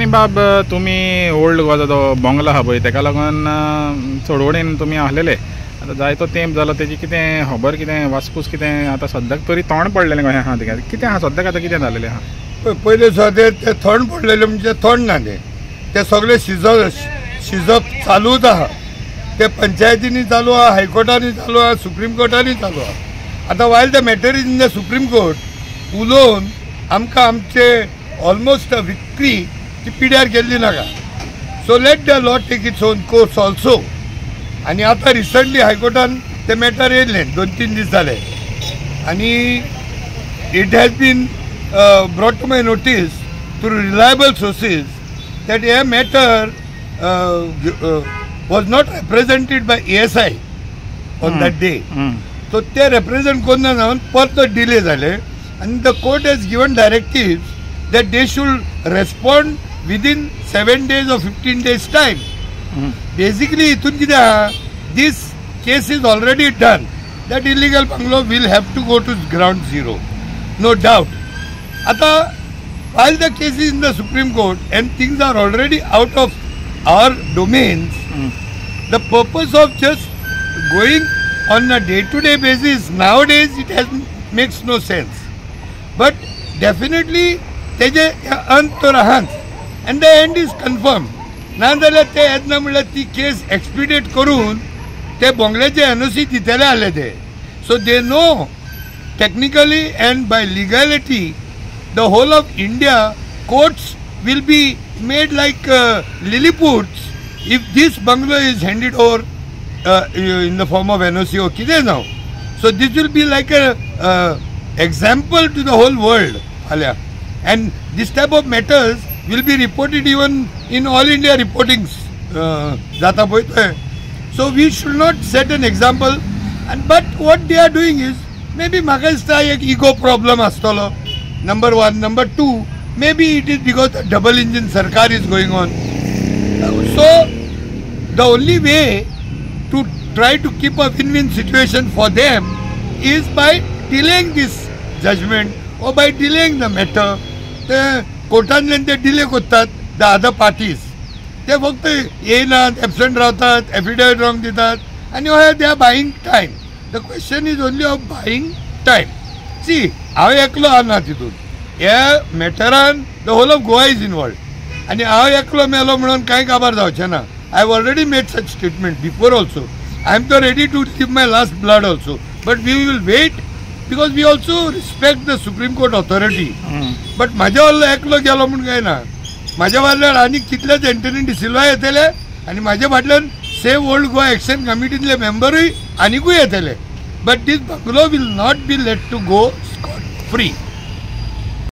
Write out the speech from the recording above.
बाब तुमी ओल्ड गोवा जो बंगलो आहा पळय तेका लागून चळवळीन तुमी आहलेले आतां जायतो तेंप जालो तेजी कितें खबर कितें वासपूस कितें आतां सद्याक तरी तोंड पडलेलें गोंया आहा तेका कितें आहा सद्याक आतां कितें जालेलें आहा पयलीं सद्या ते थंड पडलेले म्हणजे थंड ना ते सगळे शिजप चालूच आहा ते पंचायतींनी चालू आहा हायकोर्टांनी चालू आहा सुप्रीम कोर्टांनी चालू आहा आतां वायल the matter is in the supreme court उलोवन आमकां आमचे ऑलमोस्ट अ विक्ट्री ती पिड्यार केल्ली नाका so let the law take its own course also आनी आतां रिसंटली हायकोर्टान ते मॅटर येयल्लें 2-3 दीस जाले आनी it has been brought to my notice through reliable sources that a matter was not represented by ASI on that day. So they represent konna na further delay zale and the court has given directives that they should respond within 7 days or 15 days time. Basically itun kida this case is already done. That illegal bungalow will have to go to ground zero, no doubt. Ata while the case is in the Supreme Court and things are already out of our domains, the purpose of just going on a day-to-day basis nowadays makes no sense. But definitely तेजे अंत तो राहत and the end is confirmed. नाजाल्यार ते येतना म्हणल्यार ती केस एक्सपिडेट करून ते बंगल्याचे NOC दितले आले ते. So they know technically and by legality the whole of India courts will be made like Lilliputs if this bungalow is handed over in the form of NOC or kide now. So this will be like a example to the whole world. And this type of matters will be reported even in all India reportings. So we should not set an example. But what they are doing is maybe Magasta ego problem astolo. Number one. Number two, maybe it is because the double engine sarkar is going on. So the only way to try to keep a win-win situation for them is by delaying this judgment or by delaying the matter. The कोर्टांतल्यान ते delay करतात the other parties. ते फक्त येयनात absent रावतात affidavit wrong दितात आणि they are buying time. The question is only of buying time. See, हांव एकलो आना तितून ह्या मॅटरान the whole of Goa is involved आनी हांव एकलो मेलो म्हणून कांय काबार जावचें ना. I have already made such statement before also. I am तो ready to give my last blood also but we will wait because we also respect the supreme court authority. But म्हाज्या वालो एकलो गेलो म्हणून काय ना. म्हाज्या वाल्यान आनी कितलेच एंटनी डिसिल्वा येतले आनी म्हाज्या फाटल्यान सेव ओल्ड गोवा एक्शन कमिटींतले मेंबरूय आनिकूय येतले. But this bungalow will not be let to go scot free.